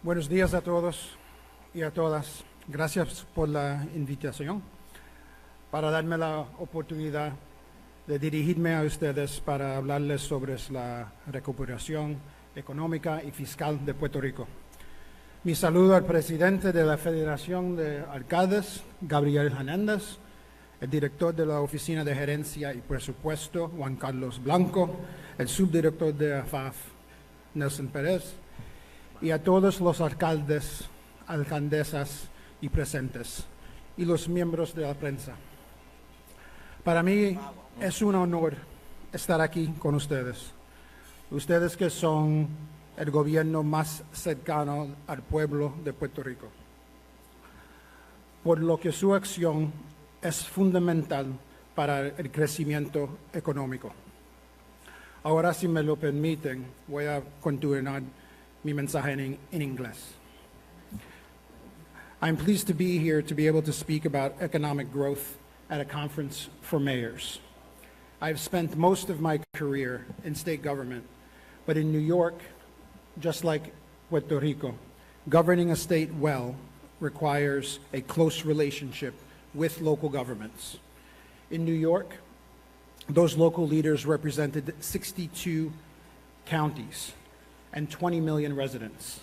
Buenos días a todos y a todas. Gracias por la invitación para darme la oportunidad de dirigirme a ustedes para hablarles sobre la recuperación económica y fiscal de Puerto Rico. Mi saludo al presidente de la Federación de Alcaldes, Gabriel Hernández, el director de la Oficina de Gerencia y Presupuesto, Juan Carlos Blanco, el subdirector de AFAF, Nelson Pérez, y a todos los alcaldes, alcaldesas y presentes, y los miembros de la prensa. Para mí es un honor estar aquí con ustedes. Ustedes que son el gobierno más cercano al pueblo de Puerto Rico. Por lo que su acción es fundamental para el crecimiento económico. Ahora, si me lo permiten, voy a continuar mi mensaje en inglés. I'm pleased to be here to be able to speak about economic growth at a conference for mayors. I've spent most of my career in state government, but in New York, just like Puerto Rico, governing a state well requires a close relationship with local governments. In New York, those local leaders represented 62 counties and 20 million residents.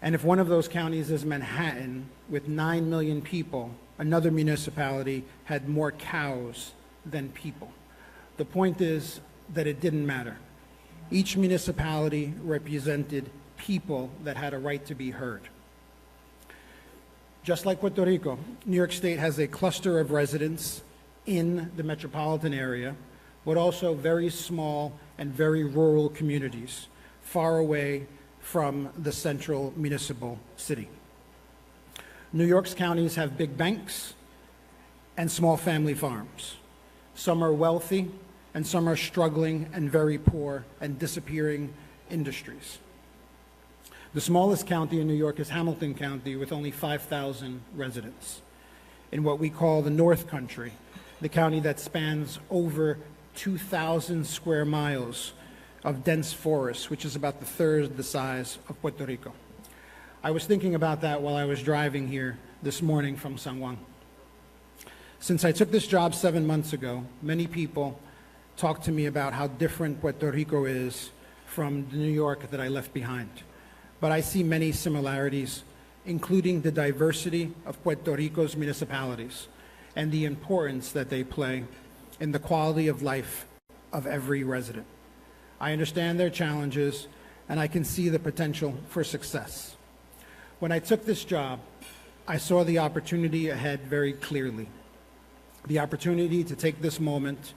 And if one of those counties is Manhattan, with 9 million people, another municipality had more cows than people. The point is that it didn't matter. Each municipality represented people that had a right to be heard. Just like Puerto Rico, New York State has a cluster of residents in the metropolitan area, but also very small and very rural communities, far away from the central municipal city. New York's counties have big banks and small family farms. Some are wealthy and some are struggling and very poor and disappearing industries. The smallest county in New York is Hamilton County with only 5,000 residents. In what we call the North Country, the county that spans over 2,000 square miles of dense forests, which is about the third the size of Puerto Rico. I was thinking about that while I was driving here this morning from San Juan. Since I took this job 7 months ago, many people talked to me about how different Puerto Rico is from the New York that I left behind. But I see many similarities, including the diversity of Puerto Rico's municipalities and the importance that they play in the quality of life of every resident. I understand their challenges, and I can see the potential for success. When I took this job, I saw the opportunity ahead very clearly. The opportunity to take this moment,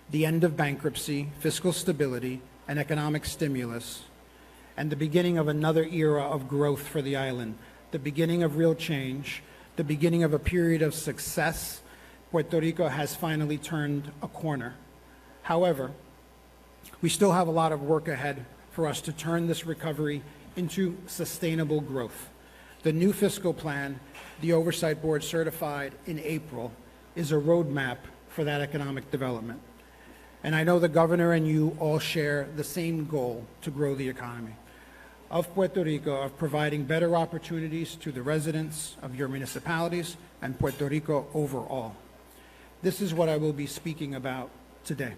the end of bankruptcy, fiscal stability, and economic stimulus, and the beginning of another era of growth for the island, the beginning of real change, the beginning of a period of success. Puerto Rico has finally turned a corner. However, we still have a lot of work ahead for us to turn this recovery into sustainable growth. The new fiscal plan the Oversight Board certified in April is a roadmap for that economic development. And I know the governor and you all share the same goal to grow the economy of Puerto Rico, of providing better opportunities to the residents of your municipalities and Puerto Rico overall. This is what I will be speaking about today.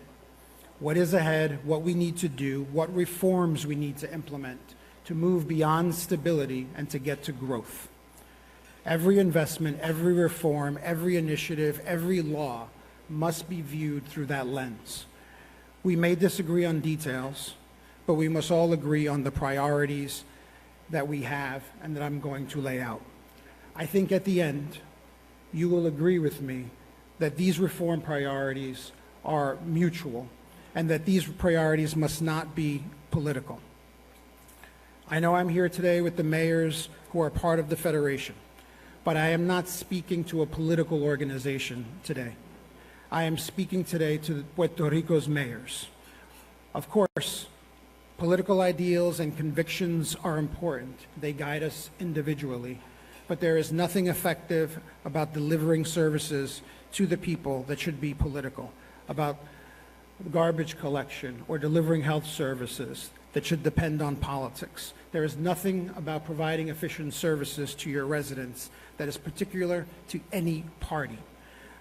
What is ahead, what we need to do, what reforms we need to implement to move beyond stability and to get to growth. Every investment, every reform, every initiative, every law must be viewed through that lens. We may disagree on details, but we must all agree on the priorities that we have and that I'm going to lay out. I think at the end, you will agree with me that these reform priorities are mutual and that these priorities must not be political. I know I'm here today with the mayors who are part of the Federation, but I am not speaking to a political organization today. I am speaking today to Puerto Rico's mayors. Of course, political ideals and convictions are important. They guide us individually, but there is nothing effective about delivering services to the people that should be political, about garbage collection or delivering health services that should depend on politics. There is nothing about providing efficient services to your residents that is particular to any party.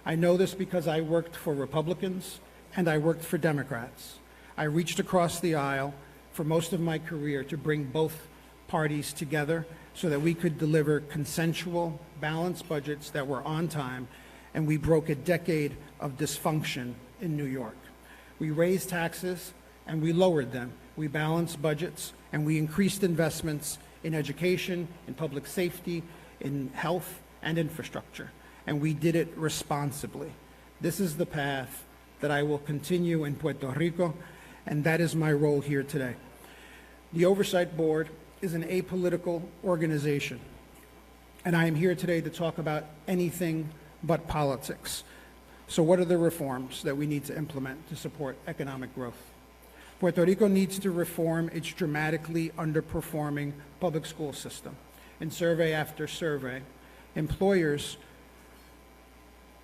I know this because I worked for Republicans and I worked for Democrats. I reached across the aisle for most of my career to bring both parties together so that we could deliver consensual, balanced budgets that were on time, and we broke a decade of dysfunction in New York. We raised taxes and we lowered them. We balanced budgets and we increased investments in education, in public safety, in health and infrastructure. And we did it responsibly. This is the path that I will continue in Puerto Rico, and that is my role here today. The Oversight Board is an apolitical organization, and I am here today to talk about anything but politics. So what are the reforms that we need to implement to support economic growth? Puerto Rico needs to reform its dramatically underperforming public school system. In survey after survey, employers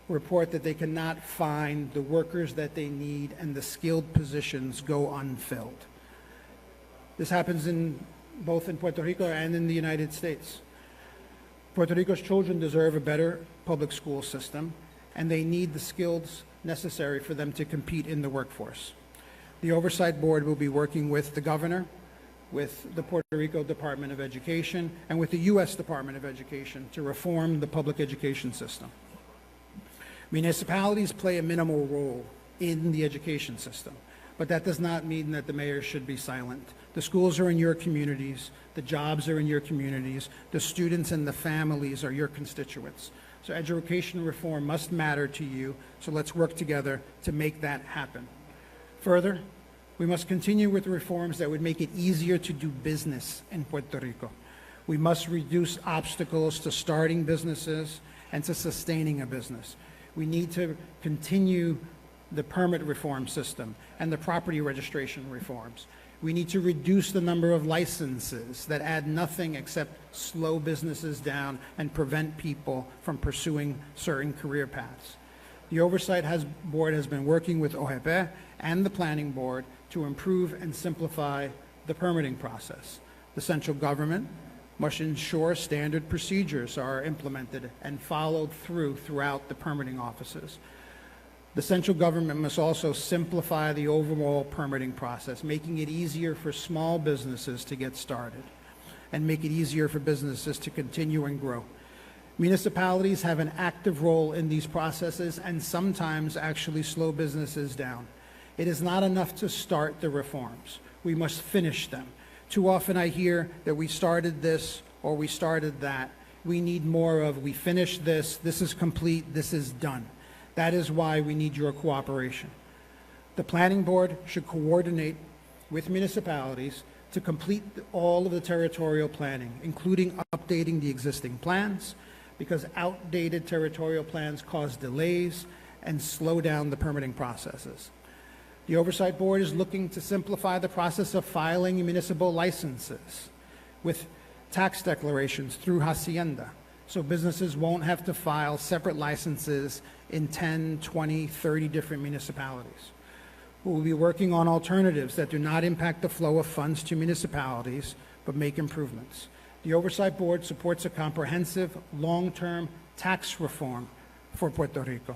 report that they cannot find the workers that they need and the skilled positions go unfilled. This happens both in Puerto Rico and in the United States. Puerto Rico's children deserve a better public school system, and they need the skills necessary for them to compete in the workforce. The Oversight Board will be working with the governor, with the Puerto Rico Department of Education, and with the U.S. Department of Education to reform the public education system. Municipalities play a minimal role in the education system, but that does not mean that the mayor should be silent. The schools are in your communities, the jobs are in your communities, the students and the families are your constituents. So education reform must matter to you, so let's work together to make that happen. Further, we must continue with reforms that would make it easier to do business in Puerto Rico. We must reduce obstacles to starting businesses and to sustaining a business. We need to continue the permit reform system and the property registration reforms. We need to reduce the number of licenses that add nothing except slow businesses down and prevent people from pursuing certain career paths. The Oversight Board has been working with OJP and the Planning Board to improve and simplify the permitting process. The central government must ensure standard procedures are implemented and followed throughout the permitting offices. The central government must also simplify the overall permitting process, making it easier for small businesses to get started and make it easier for businesses to continue and grow. Municipalities have an active role in these processes and sometimes actually slow businesses down. It is not enough to start the reforms. We must finish them. Too often I hear that we started this or we started that. We need more of we finished this, this is complete, this is done. That is why we need your cooperation. The Planning Board should coordinate with municipalities to complete all of the territorial planning, including updating the existing plans, because outdated territorial plans cause delays and slow down the permitting processes. The Oversight Board is looking to simplify the process of filing municipal licenses with tax declarations through Hacienda, so businesses won't have to file separate licenses in 10, 20, 30 different municipalities. We will be working on alternatives that do not impact the flow of funds to municipalities, but make improvements. The Oversight Board supports a comprehensive, long-term tax reform for Puerto Rico.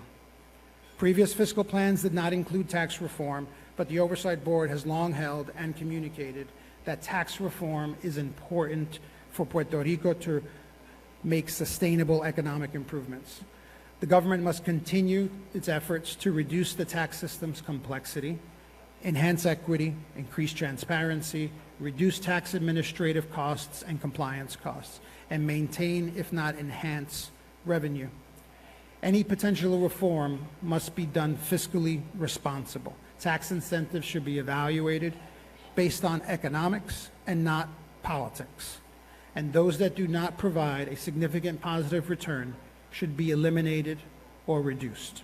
Previous fiscal plans did not include tax reform, but the Oversight Board has long held and communicated that tax reform is important for Puerto Rico to make sustainable economic improvements. The government must continue its efforts to reduce the tax system's complexity, enhance equity, increase transparency, reduce tax administrative costs and compliance costs, and maintain, if not enhance, revenue. Any potential reform must be done fiscally responsible. Tax incentives should be evaluated based on economics and not politics. And those that do not provide a significant positive return should be eliminated or reduced.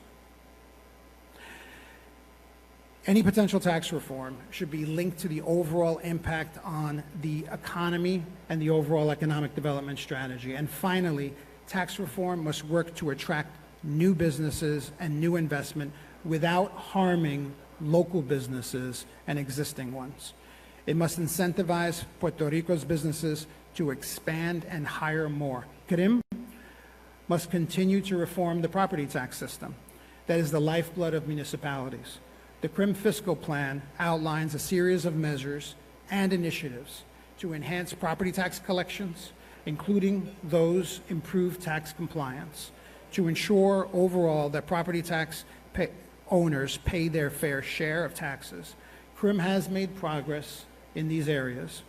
Any potential tax reform should be linked to the overall impact on the economy and the overall economic development strategy. And finally, tax reform must work to attract new businesses and new investment without harming local businesses and existing ones. It must incentivize Puerto Rico's businesses to expand and hire more. CRIM must continue to reform the property tax system. That is the lifeblood of municipalities. The CRIM fiscal plan outlines a series of measures and initiatives to enhance property tax collections, including those improved tax compliance, to ensure overall that property tax owners pay their fair share of taxes. CRIM has made progress in these areas.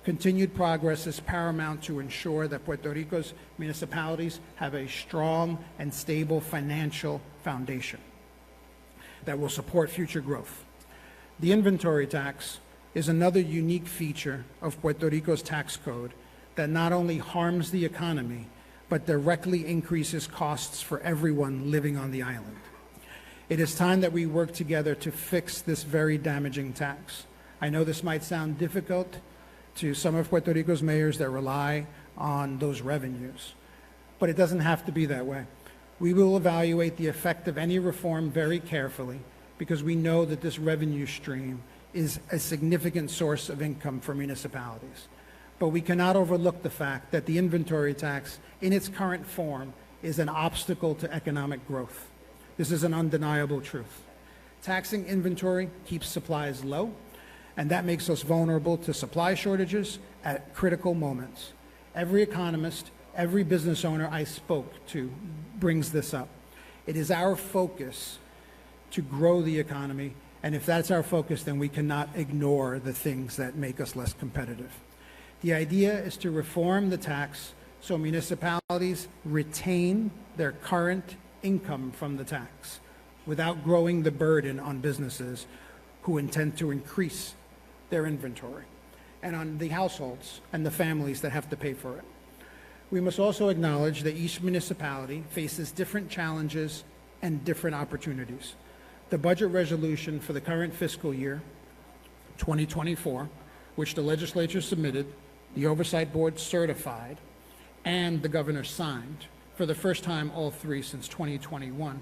Continued progress is paramount to ensure that Puerto Rico's municipalities have a strong and stable financial foundation that will support future growth. The inventory tax is another unique feature of Puerto Rico's tax code that not only harms the economy, but directly increases costs for everyone living on the island. It is time that we work together to fix this very damaging tax. I know this might sound difficult to some of Puerto Rico's mayors that rely on those revenues, but it doesn't have to be that way. We will evaluate the effect of any reform very carefully because we know that this revenue stream is a significant source of income for municipalities. But we cannot overlook the fact that the inventory tax in its current form is an obstacle to economic growth. This is an undeniable truth. Taxing inventory keeps supplies low, and that makes us vulnerable to supply shortages at critical moments. Every economist, every business owner I spoke to brings this up. It is our focus to grow the economy, and if that's our focus, then we cannot ignore the things that make us less competitive. The idea is to reform the tax so municipalities retain their current income from the tax without growing the burden on businesses who intend to increase their inventory, and on the households and the families that have to pay for it. We must also acknowledge that each municipality faces different challenges and different opportunities. The budget resolution for the current fiscal year, 2024, which the legislature submitted, the Oversight Board certified, and the governor signed, for the first time all three since 2021,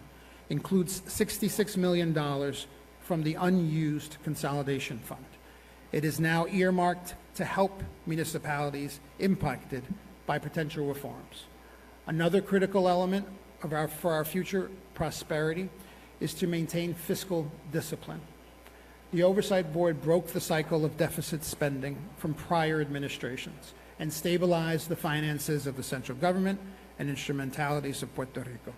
includes $66 million from the unused consolidation fund. It is now earmarked to help municipalities impacted by potential reforms. Another critical element for our future prosperity is to maintain fiscal discipline. The Oversight Board broke the cycle of deficit spending from prior administrations and stabilized the finances of the central government and instrumentalities of Puerto Rico.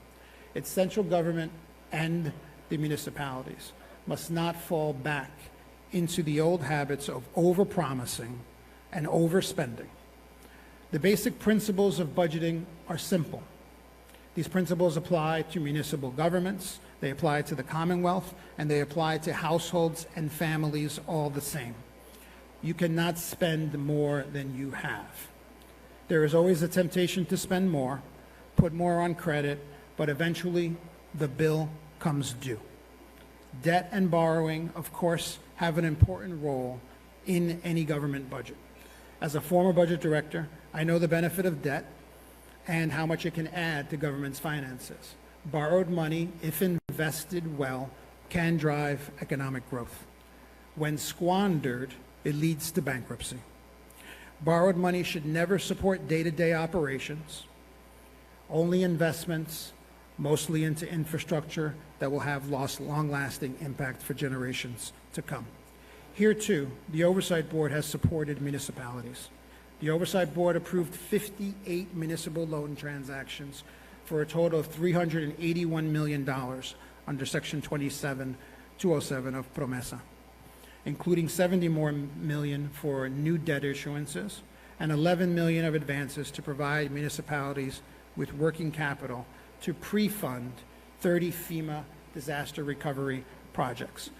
Its central government and the municipalities must not fall back into the old habits of overpromising and overspending. The basic principles of budgeting are simple. These principles apply to municipal governments, they apply to the Commonwealth, and they apply to households and families all the same. You cannot spend more than you have. There is always a temptation to spend more, put more on credit, but eventually the bill comes due. Debt and borrowing, of course, have an important role in any government budget. As a former budget director, I know the benefit of debt and how much it can add to government's finances. Borrowed money, if invested well, can drive economic growth. When squandered, it leads to bankruptcy. Borrowed money should never support day-to-day operations, only investments, mostly into infrastructure that will have long-lasting impact for generations to come. Here, too, the Oversight Board has supported municipalities. The Oversight Board approved 58 municipal loan transactions for a total of $381 million under Section 207 of PROMESA, including $70 more million for new debt issuances and $11 million of advances to provide municipalities with working capital to pre-fund 30 FEMA disaster recovery projects.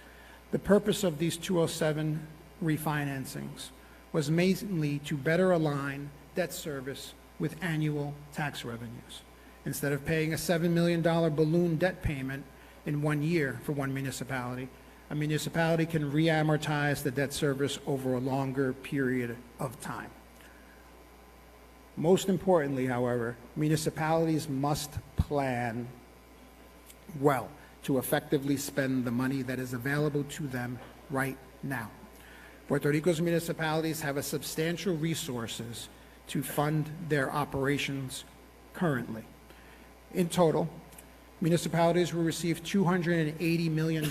The purpose of these 207 refinancings was mainly to better align debt service with annual tax revenues. Instead of paying a $7 million balloon debt payment in 1 year for one municipality, a municipality can re-amortize the debt service over a longer period of time. Most importantly, however, municipalities must plan well to effectively spend the money that is available to them right now. Puerto Rico's municipalities have a substantial resources to fund their operations currently. In total, municipalities will receive $280 million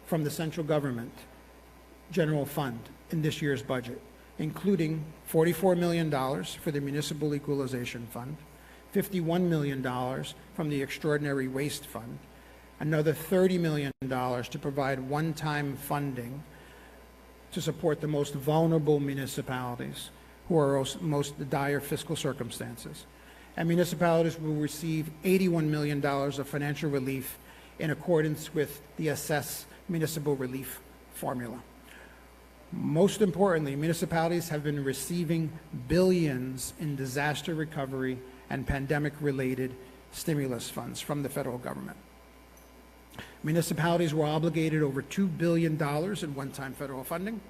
from the central government general fund in this year's budget, including $44 million for the Municipal Equalization Fund, $51 million from the Extraordinary Waste Fund, another $30 million to provide one-time funding to support the most vulnerable municipalities who are most dire fiscal circumstances. And municipalities will receive $81 million of financial relief in accordance with the assess municipal relief formula. Most importantly, municipalities have been receiving billions in disaster recovery and pandemic-related stimulus funds from the federal government. Municipalities were obligated over $2 billion in one-time federal funding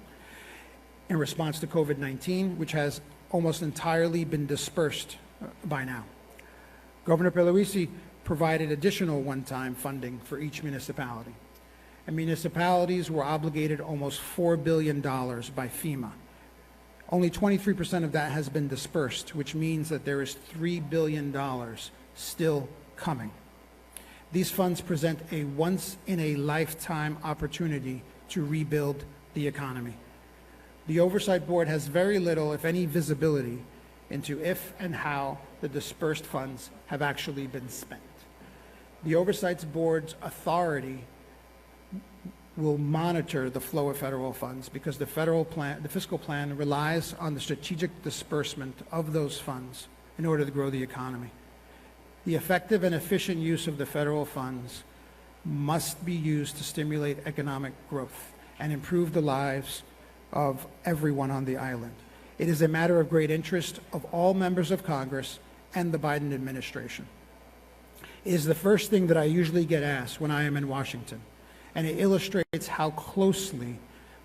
in response to COVID-19, which has almost entirely been dispersed by now. Governor Pierluisi provided additional one-time funding for each municipality, and municipalities were obligated almost $4 billion by FEMA. Only 23% of that has been dispersed, which means that there is $3 billion still coming. These funds present a once-in-a-lifetime opportunity to rebuild the economy. The Oversight Board has very little, if any, visibility into if and how the dispersed funds have actually been spent. The Oversight Board's authority will monitor the flow of federal funds because the fiscal plan relies on the strategic disbursement of those funds in order to grow the economy. The effective and efficient use of the federal funds must be used to stimulate economic growth and improve the lives of everyone on the island. It is a matter of great interest of all members of Congress and the Biden administration. It is the first thing that I usually get asked when I am in Washington, and it illustrates how closely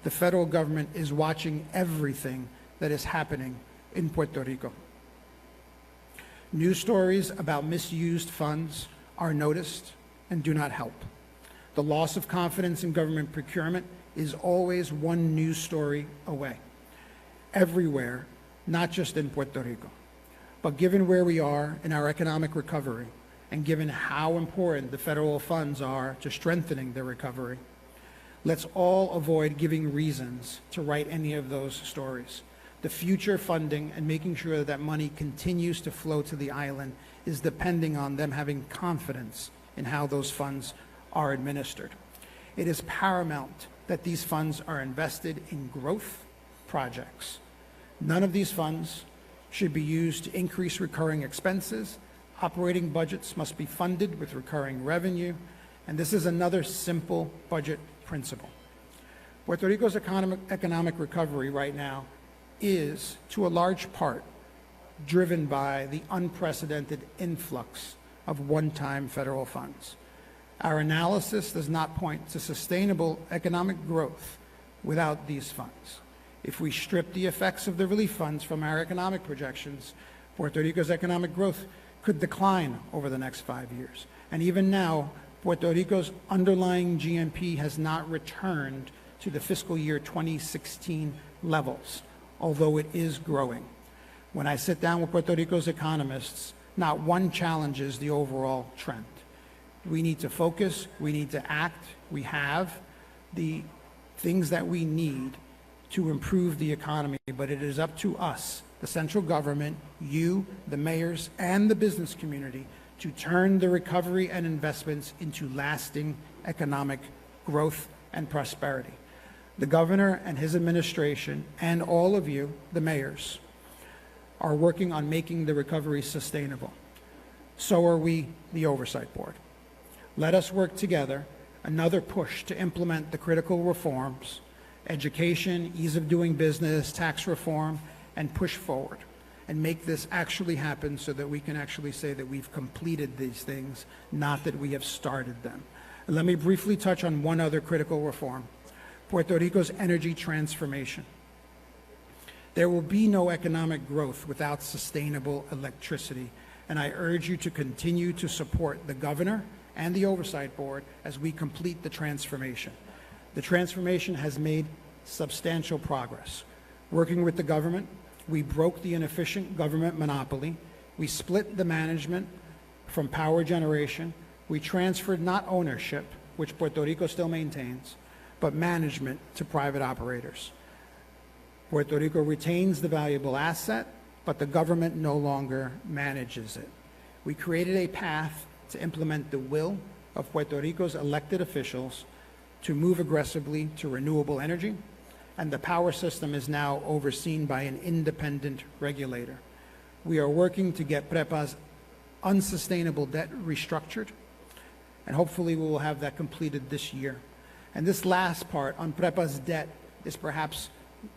the federal government is watching everything that is happening in Puerto Rico. News stories about misused funds are noticed and do not help. The loss of confidence in government procurement is always one news story away. Everywhere, not just in Puerto Rico. But given where we are in our economic recovery, and given how important the federal funds are to strengthening the recovery, let's all avoid giving reasons to write any of those stories. The future funding and making sure that money continues to flow to the island is depending on them having confidence in how those funds are administered. It is paramount that these funds are invested in growth projects. None of these funds should be used to increase recurring expenses. Operating budgets must be funded with recurring revenue, and this is another simple budget principle. Puerto Rico's economic recovery right now is, to a large part, driven by the unprecedented influx of one-time federal funds. Our analysis does not point to sustainable economic growth without these funds. If we strip the effects of the relief funds from our economic projections, Puerto Rico's economic growth could decline over the next 5 years. And even now, Puerto Rico's underlying GNP has not returned to the fiscal year 2016 levels, although it is growing. When I sit down with Puerto Rico's economists, not one challenges the overall trend. We need to focus, we need to act, we have the things that we need to improve the economy, but it is up to us, the central government, you, the mayors, and the business community to turn the recovery and investments into lasting economic growth and prosperity. The governor and his administration, and all of you, the mayors, are working on making the recovery sustainable. So are we, the Oversight Board. Let us work together, another push to implement the critical reforms, education, ease of doing business, tax reform, and push forward and make this actually happen so that we can actually say that we've completed these things, not that we have started them. And let me briefly touch on one other critical reform, Puerto Rico's energy transformation. There will be no economic growth without sustainable electricity, and I urge you to continue to support the governor and the Oversight Board as we complete the transformation. The transformation has made substantial progress. Working with the government, we broke the inefficient government monopoly. We split the management from power generation. We transferred not ownership, which Puerto Rico still maintains, but management to private operators. Puerto Rico retains the valuable asset, but the government no longer manages it. We created a path to implement the will of Puerto Rico's elected officials to move aggressively to renewable energy, and the power system is now overseen by an independent regulator. We are working to get PREPA's unsustainable debt restructured, and hopefully we will have that completed this year. And this last part on PREPA's debt is perhaps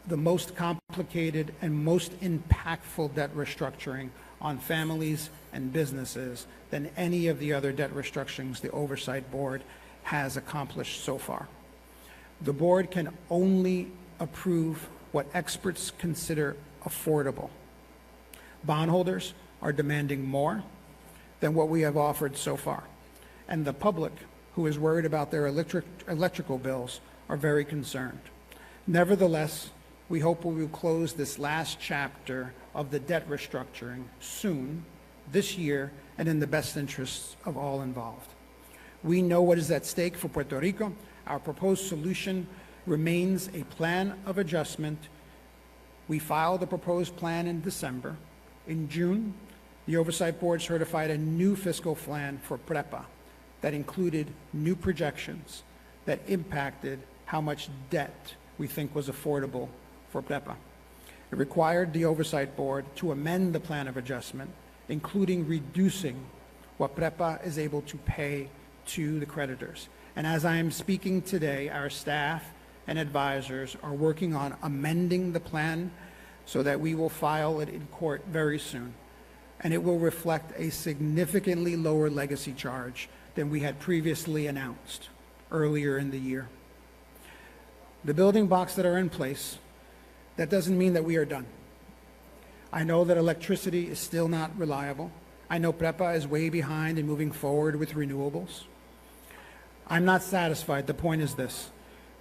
the most complicated and most impactful debt restructuring on families and businesses than any of the other debt restructurings the Oversight Board has accomplished so far. The board can only approve what experts consider affordable. Bondholders are demanding more than what we have offered so far, and the public, who is worried about their electrical bills, are very concerned. Nevertheless, we hope we will close this last chapter of the debt restructuring soon, this year, and in the best interests of all involved. We know what is at stake for Puerto Rico. Our proposed solution remains a plan of adjustment. We filed a proposed plan in December. In June, the Oversight Board certified a new fiscal plan for PREPA that included new projections that impacted how much debt we think was affordable for PREPA. It required the Oversight Board to amend the plan of adjustment, including reducing what PREPA is able to pay to the creditors. And as I am speaking today, our staff and advisors are working on amending the plan so that we will file it in court very soon. And it will reflect a significantly lower legacy charge than we had previously announced earlier in the year. The building blocks that are in place, that doesn't mean that we are done. I know that electricity is still not reliable. I know PREPA is way behind in moving forward with renewables. I'm not satisfied. The point is this: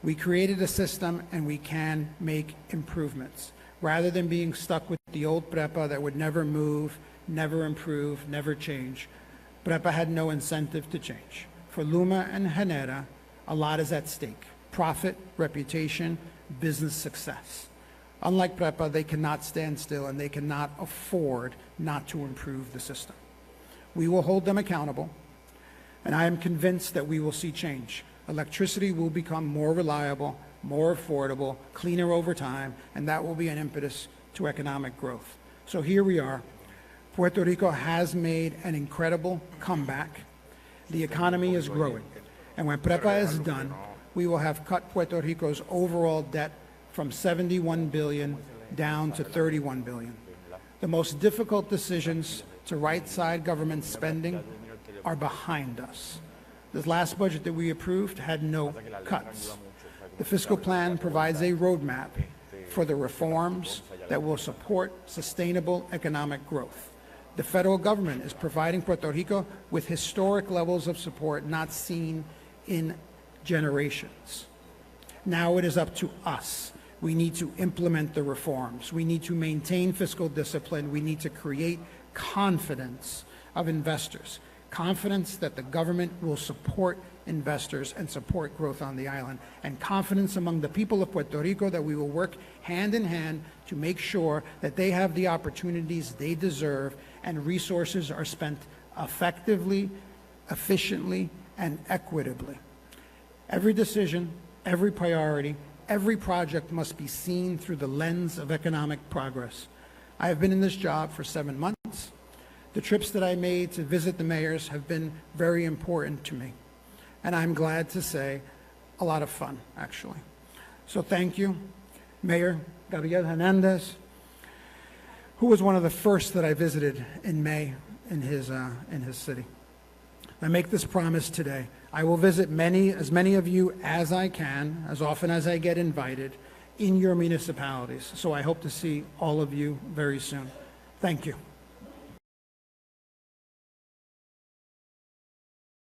we created a system and we can make improvements. Rather than being stuck with the old PREPA that would never move, never improve, never change, PREPA had no incentive to change. For Luma and Genera, a lot is at stake: profit, reputation, business success. Unlike PREPA, they cannot stand still and they cannot afford not to improve the system. We will hold them accountable, and I am convinced that we will see change. Electricity will become more reliable, more affordable, cleaner over time, and that will be an impetus to economic growth. So here we are. Puerto Rico has made an incredible comeback. The economy is growing, and when PREPA is done, we will have cut Puerto Rico's overall debt from $71 billion down to $31 billion. The most difficult decisions to right-side government spending are behind us. This last budget that we approved had no cuts. The fiscal plan provides a roadmap for the reforms that will support sustainable economic growth. The federal government is providing Puerto Rico with historic levels of support not seen in generations. Now it is up to us. We need to implement the reforms. We need to maintain fiscal discipline. We need to create confidence of investors, confidence that the government will support investors and support growth on the island, and confidence among the people of Puerto Rico that we will work hand in hand to make sure that they have the opportunities they deserve and resources are spent effectively, efficiently, and equitably. Every decision, every priority, every project must be seen through the lens of economic progress. I have been in this job for 7 months. The trips that I made to visit the mayors have been very important to me. And I'm glad to say a lot of fun, actually. So thank you, Mayor Gabriel Hernandez, who was one of the first that I visited in May in his city. I make this promise today. I will visit as many of you as I can, as often as I get invited, in your municipalities. So I hope to see all of you very soon. Thank you.